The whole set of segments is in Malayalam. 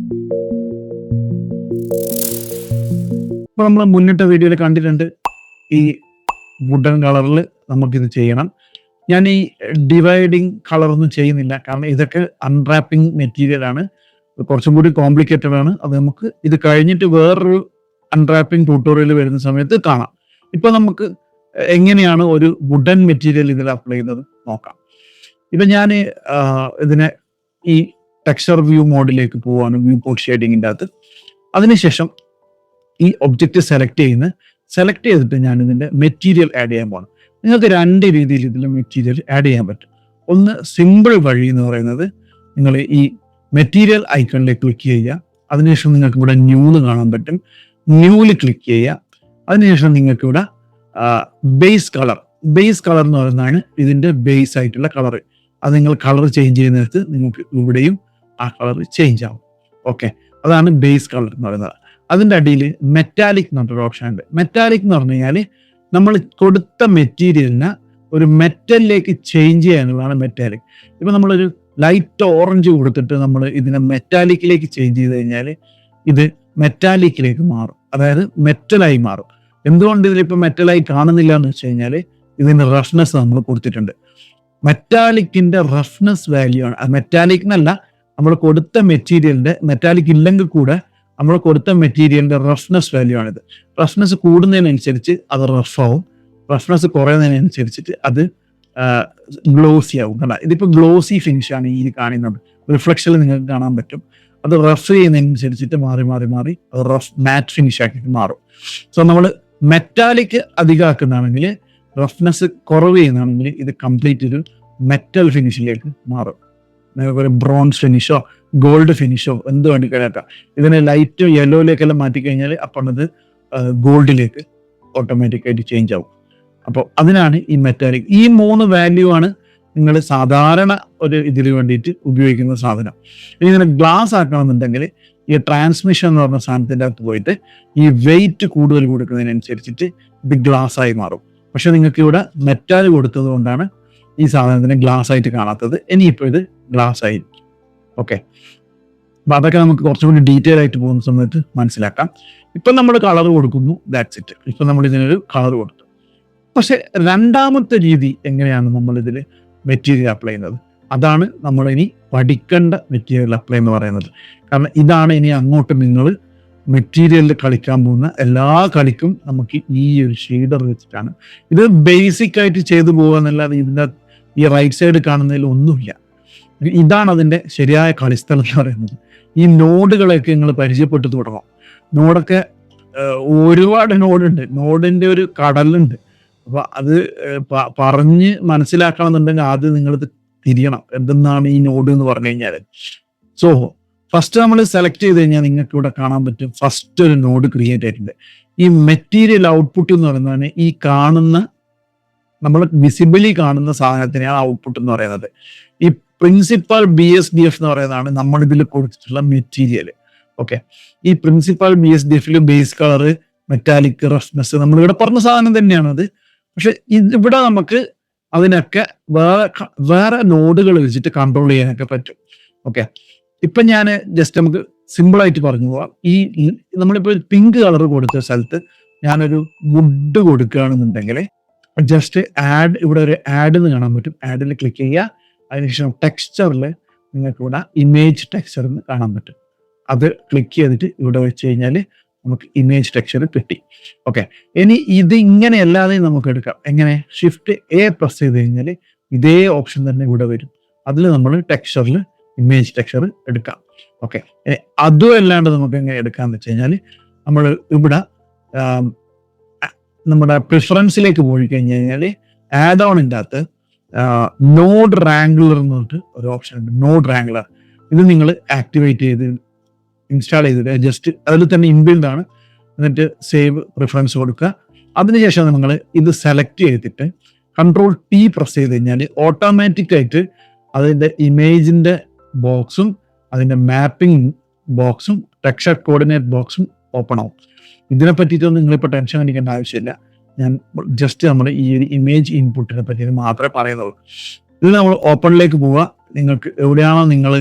ഇപ്പോൾ നമ്മൾ മുന്നിട്ട വീഡിയോയിൽ കണ്ടിട്ടുണ്ട് ഈ വുഡൻ കളറിൽ നമുക്കിത് ചെയ്യണം. ഞാൻ ഈ ഡിവൈഡിങ് കളറൊന്നും ചെയ്യുന്നില്ല, കാരണം ഇതൊക്കെ അൺറാപ്പിംഗ് മെറ്റീരിയൽ ആണ്, കുറച്ചും കൂടി കോംപ്ലിക്കേറ്റഡ് ആണ്. അത് നമുക്ക് ഇത് കഴിഞ്ഞിട്ട് വേറൊരു അൺറാപ്പിംഗ് ട്യൂട്ടോറിയൽ വരുന്ന സമയത്ത് കാണാം. ഇപ്പൊ നമുക്ക് എങ്ങനെയാണ് ഒരു വുഡൻ മെറ്റീരിയൽ ഇതിൽ അപ്ലൈ ചെയ്യുന്നത് നോക്കാം. ഇപ്പൊ ഞാൻ ഇതിനെ ഈ ടെക്സ്ചർ വ്യൂ മോഡിലേക്ക് പോവാണ്, വ്യൂ പോർട്ട് ഷേഡിങ്ങിൻ്റെ അകത്ത്. അതിനുശേഷം ഈ ഒബ്ജക്റ്റ് സെലക്ട് ചെയ്തിട്ട് ഞാൻ ഇതിന്റെ മെറ്റീരിയൽ ആഡ് ചെയ്യാൻ പോകണം. നിങ്ങൾക്ക് രണ്ട് രീതിയിൽ ഇതിൽ മെറ്റീരിയൽ ആഡ് ചെയ്യാൻ പറ്റും. ഒന്ന് സിമ്പിൾ വഴി എന്ന് പറയുന്നത്, നിങ്ങൾ ഈ മെറ്റീരിയൽ ഐക്കണിലേക്ക് ക്ലിക്ക് ചെയ്യുക. അതിനുശേഷം നിങ്ങൾക്ക് ഇവിടെ ന്യൂന്ന് കാണാൻ പറ്റും, ന്യൂവിൽ ക്ലിക്ക് ചെയ്യുക. അതിനുശേഷം നിങ്ങൾക്ക് ഇവിടെ ബേസ് കളർ എന്ന് പറയുന്നതാണ് ഇതിന്റെ ബേസ് ആയിട്ടുള്ള കളർ. അത് നിങ്ങൾ കളർ ചേഞ്ച് ചെയ്യുന്നിടത്ത് നിങ്ങൾക്ക് ഇവിടെയും ആ കളർ ചേഞ്ച് ആവും. ഓക്കെ, അതാണ് ബേസ് കളർ എന്ന് പറയുന്നത്. അതിൻ്റെ അടിയിൽ മെറ്റാലിക് എന്ന് പറഞ്ഞൊരു ഓപ്ഷൻ ഉണ്ട്. മെറ്റാലിക് എന്ന് പറഞ്ഞു കഴിഞ്ഞാൽ നമ്മൾ കൊടുത്ത മെറ്റീരിയലിനെ ഒരു മെറ്റലിലേക്ക് ചേഞ്ച് ചെയ്യാനുള്ളതാണ് മെറ്റാലിക്. ഇപ്പം നമ്മളൊരു ലൈറ്റ് ഓറഞ്ച് കൊടുത്തിട്ട് നമ്മൾ ഇതിനെ മെറ്റാലിക്കിലേക്ക് ചേഞ്ച് ചെയ്ത് കഴിഞ്ഞാൽ ഇത് മെറ്റാലിക്കിലേക്ക് മാറും, അതായത് മെറ്റലായി മാറും. എന്തുകൊണ്ട് ഇതിലിപ്പോൾ മെറ്റലായി കാണുന്നില്ല എന്ന് വെച്ച് കഴിഞ്ഞാൽ ഇതിന് റഫ്നെസ് നമ്മൾ കൊടുത്തിട്ടുണ്ട്. മെറ്റാലിക്കിന്റെ റഫ്നെസ് വാല്യൂ ആണ്. മെറ്റാലിക് എന്നല്ല, നമ്മൾ കൊടുത്ത മെറ്റീരിയലിന്റെ, മെറ്റാലിക് ഇല്ലെങ്കിൽ കൂടെ നമ്മൾ കൊടുത്ത മെറ്റീരിയലിന്റെ റഫ്നെസ് വാല്യൂ ആണിത്. റഫ്നെസ് കൂടുന്നതിനനുസരിച്ച് അത് റഫാവും, റഫ്നെസ് കുറയുന്നതിനനുസരിച്ചിട്ട് അത് ഗ്ലോസി ആവും. കണ്ട, ഇതിപ്പോൾ ഗ്ലോസി ഫിനിഷ് ആണ് ഈ കാണുന്നത്. റിഫ്ലക്ഷനിൽ നിങ്ങൾക്ക് കാണാൻ പറ്റും. അത് റഫ് ചെയ്യുന്നതിനനുസരിച്ചിട്ട് മാറി റഫ് മാറ്റ് ഫിനിഷ് ആക്കി മാറും. സോ നമ്മൾ മെറ്റാലിക് അധികമാക്കുന്നതാണെങ്കിൽ, റഫ്നെസ് കുറവ് ചെയ്യുന്നതാണെങ്കിൽ ഇത് കംപ്ലീറ്റ് ഒരു മെറ്റൽ ഫിനിഷിലേക്ക് മാറും. ഒരു ബ്രോൺസ് ഫിനിഷോ ഗോൾഡ് ഫിനിഷോ എന്ത് വേണ്ടി കഴിയാക്കാം. ഇതിനെ ലൈറ്റ് യെല്ലോയിലേക്കെല്ലാം മാറ്റിക്കഴിഞ്ഞാൽ അപ്പോൾ അത് ഗോൾഡിലേക്ക് ഓട്ടോമാറ്റിക്കായിട്ട് ചേഞ്ച് ആവും. അപ്പോൾ അതിനാണ് ഈ മെറ്റാലിക്. ഈ 3 വാല്യൂ ആണ് നിങ്ങൾ സാധാരണ ഒരു ഇതിന് വേണ്ടിയിട്ട് ഉപയോഗിക്കുന്ന സാധനം. ഇനി ഇതിനെ ഗ്ലാസ് ആക്കണമെന്നുണ്ടെങ്കിൽ ഈ ട്രാൻസ്മിഷൻ എന്ന് പറഞ്ഞ സാധനത്തിൻ്റെ അകത്ത് പോയിട്ട് ഈ വെയിറ്റ് കൂടുതൽ കൊടുക്കുന്നതിനനുസരിച്ചിട്ട് ഇത് ഗ്ലാസ് ആയി മാറും. പക്ഷെ നിങ്ങൾക്ക് ഇവിടെ മെറ്റാൽ കൊടുത്തത് കൊണ്ടാണ് ഈ സാധനത്തിന് ഗ്ലാസ് ആയിട്ട് കാണാത്തത്. ഇനിയിപ്പോൾ ഇത് ഗ്ലാസ് ആയിരിക്കും. ഓക്കെ, അപ്പം അതൊക്കെ നമുക്ക് കുറച്ചുകൂടി ഡീറ്റെയിൽ ആയിട്ട് പോകുന്ന സമയത്ത് മനസ്സിലാക്കാം. ഇപ്പം നമ്മൾ കളർ കൊടുക്കുന്നു, ദാറ്റ്സ് ഇറ്റ്. ഇപ്പം നമ്മൾ ഇതിനൊരു കളർ കൊടുത്തു. പക്ഷെ രണ്ടാമത്തെ രീതി എങ്ങനെയാണ് നമ്മളിതിൽ മെറ്റീരിയൽ അപ്ലൈ ചെയ്യുന്നത്, അതാണ് നമ്മൾ ഇനി പഠിക്കേണ്ട മെറ്റീരിയൽ അപ്ലൈ എന്ന് പറയുന്നത്. കാരണം ഇതാണ് ഇനി അങ്ങോട്ട് നിങ്ങൾ മെറ്റീരിയലിൽ കളിക്കാൻ പോകുന്ന എല്ലാ കളിക്കും നമുക്ക് ഈ ഒരു ഷെയ്ഡർ വെച്ചിട്ടാണ്. ഇത് ബേസിക് ആയിട്ട് ചെയ്തു പോകുക എന്നല്ലാതെ ഇതിൻ്റെ ഈ റൈറ്റ് സൈഡ് കാണുന്നതിൽ ഒന്നുമില്ല. ഇതാണ് അതിൻ്റെ ശരിയായ കളിസ്ഥലം എന്ന് പറയുന്നത്. ഈ നോഡുകളൊക്കെ നിങ്ങൾ പരിചയപ്പെട്ടു തുടങ്ങും. നോഡൊക്കെ ഒരുപാട് നോഡുണ്ട്, നോഡിൻ്റെ ഒരു കടലുണ്ട്. അപ്പോൾ അത് പറഞ്ഞ് മനസ്സിലാക്കണമെന്നുണ്ടെങ്കിൽ ആദ്യം നിങ്ങളിത് തിരിയണം, എന്തെന്നാണ് ഈ നോഡ് എന്ന് പറഞ്ഞു കഴിഞ്ഞാൽ. സോ ഫസ്റ്റ് നമ്മൾ സെലക്ട് ചെയ്ത് കഴിഞ്ഞാൽ നിങ്ങൾക്ക് ഇവിടെ കാണാൻ പറ്റും ഫസ്റ്റ് ഒരു നോഡ് ക്രിയേറ്റ് ആയിട്ടുണ്ട്. ഈ മെറ്റീരിയൽ ഔട്ട്പുട്ട് എന്ന് പറയുന്നതാണ് ഈ കാണുന്ന, നമ്മൾ വിസിബിളി കാണുന്ന സാധനത്തിനെയാണ് ഔട്ട്പുട്ട് എന്ന് പറയുന്നത്. ഈ പ്രിൻസിപ്പൽ BSDF എന്ന് പറയുന്നതാണ് നമ്മളിതിൽ കൊടുത്തിട്ടുള്ള മെറ്റീരിയൽ. ഓക്കെ, ഈ principal BSDF base colour, metallic, roughness നമ്മളിവിടെ പറഞ്ഞ സാധനം തന്നെയാണത്. പക്ഷെ ഇവിടെ നമുക്ക് അതിനൊക്കെ വേറെ നോഡുകൾ വെച്ചിട്ട് കൺട്രോൾ ചെയ്യാനൊക്കെ പറ്റും. ഓക്കെ, ഇപ്പം ഞാൻ ജസ്റ്റ് നമുക്ക് സിമ്പിളായിട്ട് പറഞ്ഞു പോവാം. ഈ നമ്മളിപ്പോൾ പിങ്ക് കളർ കൊടുത്ത സ്ഥലത്ത് ഞാനൊരു വുഡ് കൊടുക്കുകയാണെന്നുണ്ടെങ്കിൽ ജസ്റ്റ് ആഡ്, ഇവിടെ ഒരു ആഡ് എന്ന് കാണാൻ പറ്റും. ആഡിൽ ക്ലിക്ക് ചെയ്യുക. അതിനുശേഷം ടെക്സ്ചറിൽ നിങ്ങൾക്ക് ഇവിടെ ഇമേജ് ടെക്സ്ചർ എന്ന് കാണാൻ പറ്റും. അത് ക്ലിക്ക് ചെയ്തിട്ട് ഇവിടെ വെച്ച് കഴിഞ്ഞാൽ നമുക്ക് ഇമേജ് ടെക്സ്ചർ കിട്ടി. ഓക്കെ, ഇനി ഇത് ഇങ്ങനെ അല്ലാതെ നമുക്ക് എടുക്കാം. എങ്ങനെ? Shift A പ്രസ് ചെയ്ത് കഴിഞ്ഞാൽ ഇതേ ഓപ്ഷൻ തന്നെ ഇവിടെ വരും. അതിൽ നമ്മൾ ടെക്സ്ചറിൽ ഇമേജ് ടെക്സ്ചർ എടുക്കാം. ഓക്കെ, അതും അല്ലാണ്ട് നമുക്ക് എങ്ങനെ എടുക്കാന്ന് വെച്ച് കഴിഞ്ഞാൽ നമ്മൾ ഇവിടെ നമ്മുടെ പ്രിഫറൻസിലേക്ക് പോയി കഴിഞ്ഞ് കഴിഞ്ഞാൽ ആഡ് ഓണിൻ്റെ അകത്ത് നോഡ് റാംഗുലർ എന്ന് പറഞ്ഞിട്ട് ഒരു ഓപ്ഷൻ ഉണ്ട്. നോഡ് റാംഗുലർ ഇത് നിങ്ങൾ ആക്ടിവേറ്റ് ചെയ്ത് ഇൻസ്റ്റാൾ ചെയ്തിട്ട് ജസ്റ്റ് അതിൽ തന്നെ ഇൻബിൽഡ് ആണ്. എന്നിട്ട് സേവ് പ്രിഫറൻസ് കൊടുക്കുക. അതിനുശേഷം നിങ്ങൾ ഇത് സെലക്ട് ചെയ്തിട്ട് Ctrl+T പ്രസ് ചെയ്ത് കഴിഞ്ഞാൽ ഓട്ടോമാറ്റിക്കായിട്ട് അതിൻ്റെ ഇമേജിൻ്റെ ബോക്സും അതിൻ്റെ മാപ്പിംഗ് ബോക്സും ടെക്സ്ചർ കോർഡിനേറ്റ് ബോക്സും ഓപ്പൺ ആവും. ഇതിനെ പറ്റിയിട്ടൊന്നും നിങ്ങളിപ്പോൾ ടെൻഷൻ അടിക്കേണ്ട ആവശ്യമില്ല. ഞാൻ ജസ്റ്റ് നമ്മൾ ഈ ഒരു ഇമേജ് ഇൻപുട്ടിനെ പറ്റി മാത്രമേ പറയുന്നുള്ളൂ. ഇത് നമ്മൾ ഓപ്പണിലേക്ക് പോവുക. നിങ്ങൾക്ക് എവിടെയാണോ നിങ്ങൾ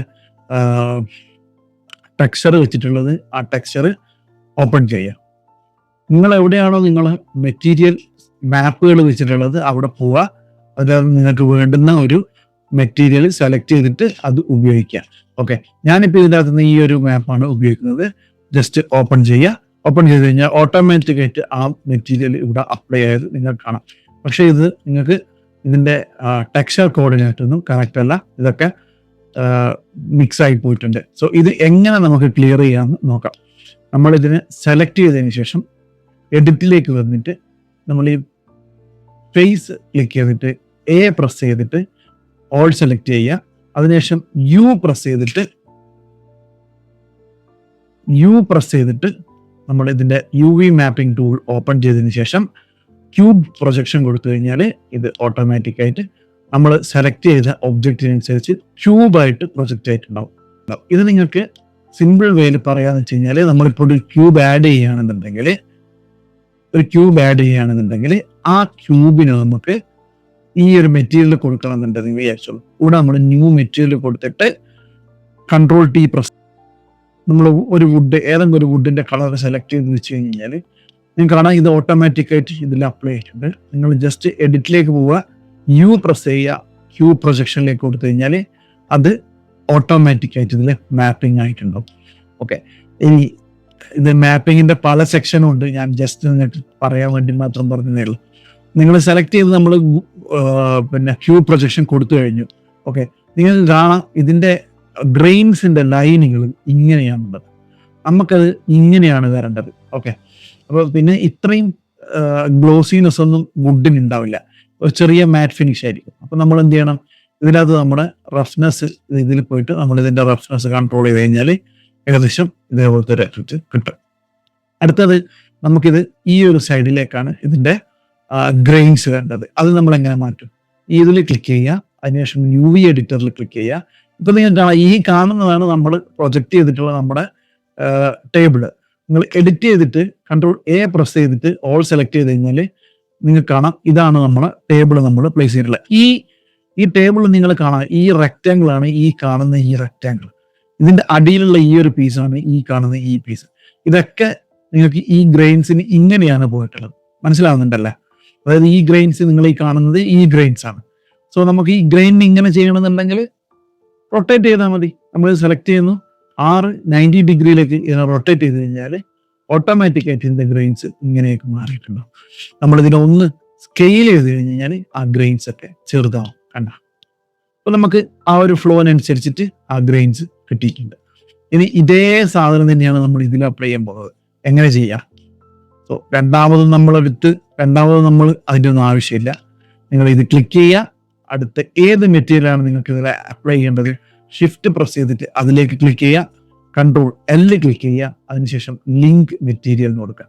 ടെക്സ്ചർ വെച്ചിട്ടുള്ളത് ആ ടെക്സ്ചർ ഓപ്പൺ ചെയ്യുക. നിങ്ങൾ എവിടെയാണോ നിങ്ങൾ മെറ്റീരിയൽ മാപ്പുകൾ വെച്ചിട്ടുള്ളത് അവിടെ പോവുക. അതായത് നിങ്ങൾക്ക് വേണ്ടുന്ന ഒരു മെറ്റീരിയൽ സെലക്ട് ചെയ്തിട്ട് അത് ഉപയോഗിക്കുക. ഓക്കെ, ഞാനിപ്പോൾ ഇതിൻ്റെ അകത്ത് നിന്ന് ഈ ഒരു മാപ്പാണ് ഉപയോഗിക്കുന്നത്. ജസ്റ്റ് ഓപ്പൺ ചെയ്യുക. ഓപ്പൺ ചെയ്ത് കഴിഞ്ഞാൽ ഓട്ടോമാറ്റിക്കായിട്ട് ആ മെറ്റീരിയൽ ഇവിടെ അപ്ലൈ ആയത് നിങ്ങൾക്ക് കാണാം. പക്ഷേ ഇത് നിങ്ങൾക്ക് ഇതിൻ്റെ ടെക്സ്ചർ കോർഡിനേറ്റൊന്നും കറക്റ്റ് അല്ല, ഇതൊക്കെ മിക്സ് ആയി പോയിട്ടുണ്ട്. സോ ഇത് എങ്ങനെ നമുക്ക് ക്ലിയർ ചെയ്യാമെന്ന് നോക്കാം. നമ്മളിതിനെ സെലക്ട് ചെയ്തതിന് ശേഷം എഡിറ്റിലേക്ക് വന്നിട്ട് നമ്മൾ ഈ ഫേസ് ക്ലിക്ക് ചെയ്തിട്ട് എ പ്രസ് ചെയ്തിട്ട് ഓൾ സെലക്ട് ചെയ്യുക. അതിനുശേഷം യു പ്രസ് ചെയ്തിട്ട് നമ്മൾ ഇതിൻ്റെ U V mapping tool open ചെയ്തതിന് ശേഷം ക്യൂബ് പ്രൊജക്ഷൻ കൊടുത്തു കഴിഞ്ഞാൽ ഇത് ഓട്ടോമാറ്റിക്കായിട്ട് നമ്മൾ സെലക്ട് ചെയ്ത ഒബ്ജക്റ്റിനനുസരിച്ച് ക്യൂബായിട്ട് പ്രൊജക്റ്റ് ആയിട്ടുണ്ടാവും. ഇത് നിങ്ങൾക്ക് സിമ്പിൾ വേയിൽ പറയാന്ന് വെച്ച് കഴിഞ്ഞാൽ നമ്മളിപ്പോൾ ഒരു ക്യൂബ് ആഡ് ചെയ്യുകയാണെന്നുണ്ടെങ്കിൽ ആ ക്യൂബിന് നമുക്ക് ഈ ഒരു മെറ്റീരിയൽ കൊടുക്കണം എന്നുണ്ടെങ്കിൽ വിചാരിച്ചോളൂ. ഇവിടെ നമ്മൾ ന്യൂ മെറ്റീരിയൽ കൊടുത്തിട്ട് കൺട്രോൾ ടി പ്രസ്, നമ്മൾ ഒരു വുഡ് ഏതെങ്കിലും ഒരു വുഡിന്റെ കളർ സെലക്ട് ചെയ്ത് വെച്ച് കഴിഞ്ഞാൽ നിങ്ങൾക്ക് കാണാം ഇത് ഓട്ടോമാറ്റിക്കായിട്ട് ഇതിൽ അപ്ലൈ ചെയ്തിട്ടുണ്ട്. നിങ്ങൾ ജസ്റ്റ് എഡിറ്റിലേക്ക് പോവുക, യു പ്രസ് ചെയ്യുക, ക്യൂ പ്രൊജക്ഷനിലേക്ക് കൊടുത്തു കഴിഞ്ഞാൽ അത് ഓട്ടോമാറ്റിക്കായിട്ട് ഇതിൽ മാപ്പിംഗ് ആയിട്ടുണ്ടാവും. ഓക്കെ, ഇനി ഇത് മാപ്പിങ്ങിന്റെ പല സെക്ഷനും ഉണ്ട്. ഞാൻ ജസ്റ്റ് നിങ്ങൾക്ക് പറയാൻ വേണ്ടി മാത്രം പറഞ്ഞതേ ഉള്ളൂ. നിങ്ങൾ സെലക്ട് ചെയ്ത് നമ്മൾ പിന്നെ ക്യൂ പ്രൊജക്ഷൻ കൊടുത്തു കഴിഞ്ഞു. ഓക്കെ, നിങ്ങൾക്ക് കാണാം ഇതിൻ്റെ ഗ്രെയിൻസിൻ്റെ ലൈനുകൾ ഇങ്ങനെയാണുള്ളത്. നമുക്കത് ഇങ്ങനെയാണ് വരേണ്ടത്. ഓക്കെ, അപ്പോൾ പിന്നെ ഇത്രയും ഗ്ലോസിനെസ് ഒന്നും വുഡിന് ഉണ്ടാവില്ല, ഒരു ചെറിയ മാറ്റ് ഫിനിഷ് ആയിരിക്കും. അപ്പോൾ നമ്മൾ എന്ത് ചെയ്യണം, ഇതിനകത്ത് നമ്മുടെ റഫ്നെസ് ഇതിൽ പോയിട്ട് നമ്മൾ ഇതിൻ്റെ റഫ്നെസ് കൺട്രോൾ ചെയ്ത് കഴിഞ്ഞാൽ ഏകദേശം ഇതേപോലത്തെ ഒരു എഫക്റ്റ് കിട്ടും. അടുത്തത് നമുക്കിത് ഈ ഒരു സൈഡിലേക്കാണ് ഇതിൻ്റെ ഗ്രെയിൻസ് വേണ്ടത്. അത് നമ്മൾ എങ്ങനെ മാറ്റും? ഇതിൽ ക്ലിക്ക് ചെയ്യുക, അതിനുശേഷം യു വി എഡിറ്ററിൽ ക്ലിക്ക് ചെയ്യുക. ഇപ്പം നിങ്ങൾ ഈ കാണുന്നതാണ് നമ്മൾ പ്രൊജക്റ്റ് ചെയ്തിട്ടുള്ള നമ്മുടെ ടേബിള്. നിങ്ങൾ എഡിറ്റ് ചെയ്തിട്ട് കൺട്രോൾ എ പ്രസ് ചെയ്തിട്ട് ഓൾ സെലക്ട് ചെയ്ത് കഴിഞ്ഞാൽ നിങ്ങൾക്ക് കാണാം ഇതാണ് നമ്മുടെ ടേബിൾ നമ്മൾ പ്ലേസ് ചെയ്തിട്ടുള്ളത്. ഈ ടേബിൾ നിങ്ങൾ കാണാം, ഈ റെക്റ്റാങ്കിൾ ആണ് ഈ കാണുന്ന ഈ റെക്റ്റാങ്കിൾ. ഇതിന്റെ അടിയിലുള്ള ഈ ഒരു പീസാണ് ഈ കാണുന്ന ഈ പീസ്. ഇതൊക്കെ നിങ്ങൾക്ക് ഈ ഗ്രെയിൻസിന് ഇങ്ങനെയാണ് പോയിട്ടുള്ളത്. മനസ്സിലാവുന്നുണ്ടല്ലേ? അതായത് ഈ ഗ്രെയിൻസ് നിങ്ങൾ ഈ കാണുന്നത് ഈ ഗ്രൈൻസ് ആണ്. സോ നമുക്ക് ഈ ഗ്രെയിൻ ഇങ്ങനെ ചെയ്യണമെന്നുണ്ടെങ്കിൽ റൊട്ടേറ്റ് ചെയ്താൽ മതി. നമ്മൾ സെലക്ട് ചെയ്യുന്നു, 90 ഡിഗ്രിയിലേക്ക് ഇതിനെ റൊട്ടേറ്റ് ചെയ്ത് കഴിഞ്ഞാൽ ഓട്ടോമാറ്റിക്കായിട്ട് ഇതിന്റെ ഗ്രെയിൻസ് ഇങ്ങനെയൊക്കെ മാറിയിട്ടുണ്ടാവും. നമ്മളിതിനെ ഒന്ന് സ്കെയിൽ ചെയ്ത് കഴിഞ്ഞാൽ ആ ഗ്രെയിൻസ് ഒക്കെ ചെറുതാവും. കണ്ട, അപ്പൊ നമുക്ക് ആ ഒരു ഫ്ലോനനുസരിച്ചിട്ട് ആ ഗ്രെയിൻസ് കിട്ടിയിട്ടുണ്ട്. ഇനി ഇതേ സാധനം തന്നെയാണ് നമ്മൾ ഇതിൽ അപ്ലൈ ചെയ്യാൻ പോകുന്നത്. എങ്ങനെ ചെയ്യാം? സോ രണ്ടാമത് നമ്മൾ അതിൻ്റെ ഒന്നും ആവശ്യമില്ല. നിങ്ങൾ ഇത് ക്ലിക്ക് ചെയ്യുക, അടുത്ത ഏത് മെറ്റീരിയലാണ് നിങ്ങൾക്ക് ഇതിൽ അപ്ലൈ ചെയ്യേണ്ടത് ഷിഫ്റ്റ് പ്രസ് ചെയ്തിട്ട് അതിലേക്ക് ക്ലിക്ക് ചെയ്യുക, കൺട്രോൾ L ക്ലിക്ക് ചെയ്യുക, അതിനുശേഷം ലിങ്ക് മെറ്റീരിയൽ എന്ന് കൊടുക്കുക.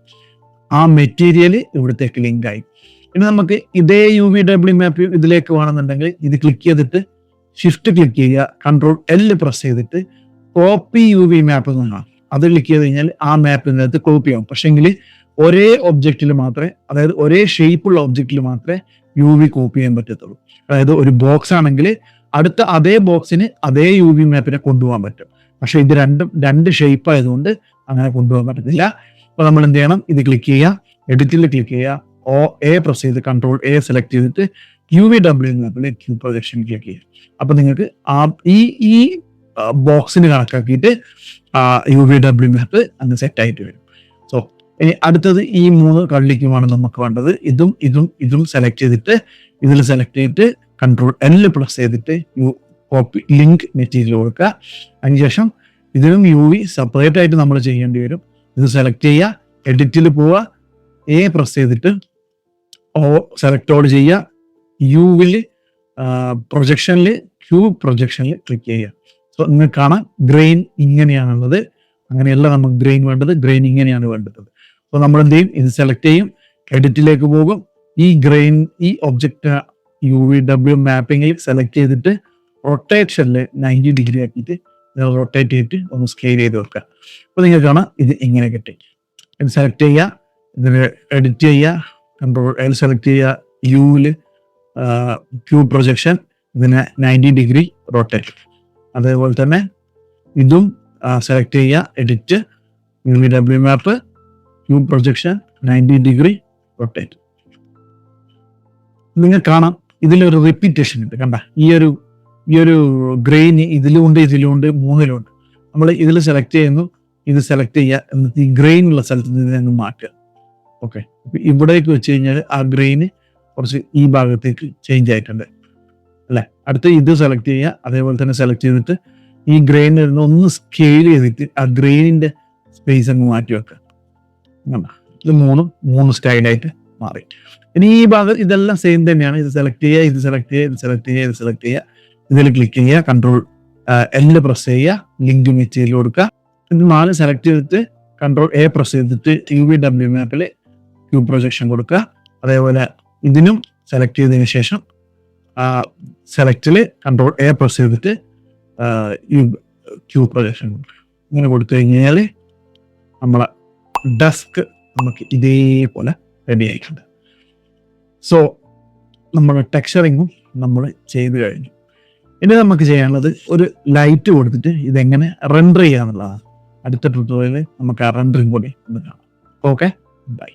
ആ മെറ്റീരിയൽ ഇവിടത്തേക്ക് ലിങ്ക് ആയി. ഇനി നമുക്ക് ഇതേ UVW മാപ്പ് ഇതിലേക്ക് വേണമെന്നുണ്ടെങ്കിൽ ഇത് ക്ലിക്ക് ചെയ്തിട്ട് ഷിഫ്റ്റ് ക്ലിക്ക് ചെയ്യുക, കൺട്രോൾ L പ്രസ് ചെയ്തിട്ട് കോപ്പി UV മാപ്പ് എന്ന് കാണാം. അത് ക്ലിക്ക് ചെയ്ത് കഴിഞ്ഞാൽ ആ മാപ്പിനകത്ത് കോപ്പി ആവും. പക്ഷെങ്കിൽ ഒരേ ഒബ്ജക്റ്റിൽ മാത്രമേ, അതായത് ഒരേ ഷേപ്പുള്ള ഒബ്ജക്റ്റിൽ മാത്രമേ UV കോപ്പി ചെയ്യാൻ പറ്റത്തുള്ളൂ. അതായത് ഒരു ബോക്സ് ആണെങ്കിൽ അടുത്ത അതേ ബോക്സിന് അതേ UV മാപ്പിനെ കൊണ്ടുപോകാൻ പറ്റും. പക്ഷെ ഇത് രണ്ട് ഷേപ്പ് ആയതുകൊണ്ട് അങ്ങനെ കൊണ്ടുപോകാൻ പറ്റത്തില്ല. അപ്പോൾ നമ്മൾ എന്ത് ചെയ്യണം, ഇത് ക്ലിക്ക് ചെയ്യുക, എഡിറ്റിൽ ക്ലിക്ക് ചെയ്യുക, A പ്രസ് ചെയ്ത് കൺട്രോൾ A സെലക്ട് ചെയ്തിട്ട് UVW മാപ്പിൽ ക്യൂ പ്രൊജക്ഷൻ ക്ലിക്ക് ചെയ്യുക. അപ്പൊ നിങ്ങൾക്ക് ഈ ബോക്സിന് കണക്കാക്കിയിട്ട് UVW മാപ്പ് അങ്ങ് സെറ്റ് ആയിട്ട് വരും. സോ ഇനി അടുത്തത് ഈ 3 കള്ളിക്കുമാണ് നമുക്ക് വേണ്ടത്. ഇതും സെലക്ട് ചെയ്തിട്ട് ഇതിൽ സെലക്ട് ചെയ്തിട്ട് കൺട്രോൾ L പ്രസ് ചെയ്തിട്ട് കോപ്പി ലിങ്ക് മെറ്റീരിയൽ കൊടുക്കുക. അതിനുശേഷം ഇതിലും UV സെപ്പറേറ്റ് ആയിട്ട് നമ്മൾ ചെയ്യേണ്ടി വരും. ഇത് സെലക്ട് ചെയ്യുക, എഡിറ്റിൽ പോവുക, A പ്രസ് ചെയ്തിട്ട് സെലക്ട് ഓൾ ചെയ്യുക, യുവിൽ പ്രൊജക്ഷനിൽ ക്യൂ പ്രൊജക്ഷനിൽ ക്ലിക്ക് ചെയ്യുക. സോ നിങ്ങൾക്ക് കാണാം ഗ്രെയിൻ ഇങ്ങനെയാണുള്ളത്. അങ്ങനെയല്ല നമുക്ക് ഗ്രെയിൻ വേണ്ടത്, ഗ്രെയിൻ ഇങ്ങനെയാണ് വേണ്ടത്. അപ്പോൾ നമ്മൾ എന്ത് ചെയ്യും, ഇത് സെലക്ട് ചെയ്യും, എഡിറ്റിലേക്ക് പോകും, ഈ ഒബ്ജക്റ്റ് UVW മാപ്പിങ്ങിൽ സെലക്ട് ചെയ്തിട്ട് റൊട്ടേഷനിൽ 90 ഡിഗ്രി ആക്കിയിട്ട് റൊട്ടേറ്റ് ചെയ്തിട്ട് ഒന്ന് സ്കെയിൽ ചെയ്ത് വെക്കുക. അപ്പോൾ നിങ്ങൾക്ക് കാണാം ഇത് ഇങ്ങനെ കിട്ടി. ഇത് സെലക്ട് ചെയ്യുക, ഇതിന് എഡിറ്റ് ചെയ്യുക, കൺട്രോൾ L സെലക്ട് ചെയ്യുക, യുവിൽ ക്യൂ പ്രൊജക്ഷൻ, ഇതിനെ 90 ഡിഗ്രി റൊട്ടേറ്റ്. അതേപോലെ തന്നെ ഇതും സെലക്ട് ചെയ്യുക, എഡിറ്റ്, UV മാപ്പ്, ക്യൂബ് പ്രൊജക്ഷൻ, 90 ഡിഗ്രി റൊട്ടേറ്റ്. നിങ്ങൾ കാണാം ഇതിലൊരു റിപ്പീറ്റേഷൻ ഉണ്ട്. കണ്ട ഈ ഒരു ഗ്രെയിൻ ഇതിലുണ്ട് മൂന്നിലുണ്ട്. നമ്മൾ ഇതിൽ സെലക്ട് ചെയ്യുന്നു, ഇത് സെലക്ട് ചെയ്യുക, എന്നിട്ട് ഈ ഗ്രെയിൻ ഉള്ള സ്ഥലത്ത് നിന്ന് അങ്ങ് മാറ്റുക. ഓക്കെ, ഇവിടേക്ക് വെച്ച് കഴിഞ്ഞാൽ ആ ഗ്രെയിന് കുറച്ച് ഈ ഭാഗത്തേക്ക് ചേഞ്ച് ആയിട്ടുണ്ട് അല്ലേ. അടുത്ത് ഇത് സെലക്ട് ചെയ്യുക, അതേപോലെ തന്നെ സെലക്ട് ചെയ്തിട്ട് ഈ ഗ്രെയിനിൽ നിന്ന് ഒന്ന് സ്കെയിൽ ചെയ്തിട്ട് ആ ഗ്രെയിനിന്റെ സ്പേസ് അങ്ങ് മാറ്റി വെക്കുക. ഇത് മൂന്ന് സ്റ്റൈലായിട്ട് മാറി. ഇനി ഈ ഭാഗം ഇതെല്ലാം സെയിം തന്നെയാണ്. ഇത് സെലക്ട് ചെയ്യുക, ഇത് സെലക്ട് ചെയ്യുക, ഇത് സെലക്ട് ചെയ്യുക, ഇത് സെലക്ട് ചെയ്യുക, ഇതിൽ ക്ലിക്ക് ചെയ്യുക, കൺട്രോൾ L പ്രസ് ചെയ്യുക, ലിങ്ക് മെറ്റീരിയൽ കൊടുക്കുക. ഇത് 4 സെലക്ട് ചെയ്തിട്ട് കൺട്രോൾ A പ്രസ് ചെയ്തിട്ട് UV മാപ്പിൽ ക്യൂബ് പ്രൊജക്ഷൻ കൊടുക്കുക. അതേപോലെ ഇതിനും സെലക്ട് ചെയ്തതിന് ശേഷം സെലക്റ്റിൽ കൺട്രോൾ A പ്രസ് ചെയ്തിട്ട് ക്യൂബ് പ്രൊജക്ഷൻ കൊടുക്കുക. ഇങ്ങനെ കൊടുത്തു കഴിഞ്ഞാൽ നമ്മളെ ഡെസ്ക് നമുക്ക് ഇതേപോലെ റെഡി ആയിട്ടുണ്ട്. സോ നമ്മുടെ ടെക്സ്ചറിങ്ങും നമ്മൾ ചെയ്ത് കഴിഞ്ഞു. ഇനി നമുക്ക് ചെയ്യാനുള്ളത് ഒരു ലൈറ്റ് കൊടുത്തിട്ട് ഇതെങ്ങനെ റെൻഡർ ചെയ്യാന്നുള്ളതാണ്. അടുത്ത ട്യൂട്ടോറിയലിൽ നമുക്ക് ആ റെൻഡറിങ് കൂടി ഒന്ന് കാണാം. Okay, by.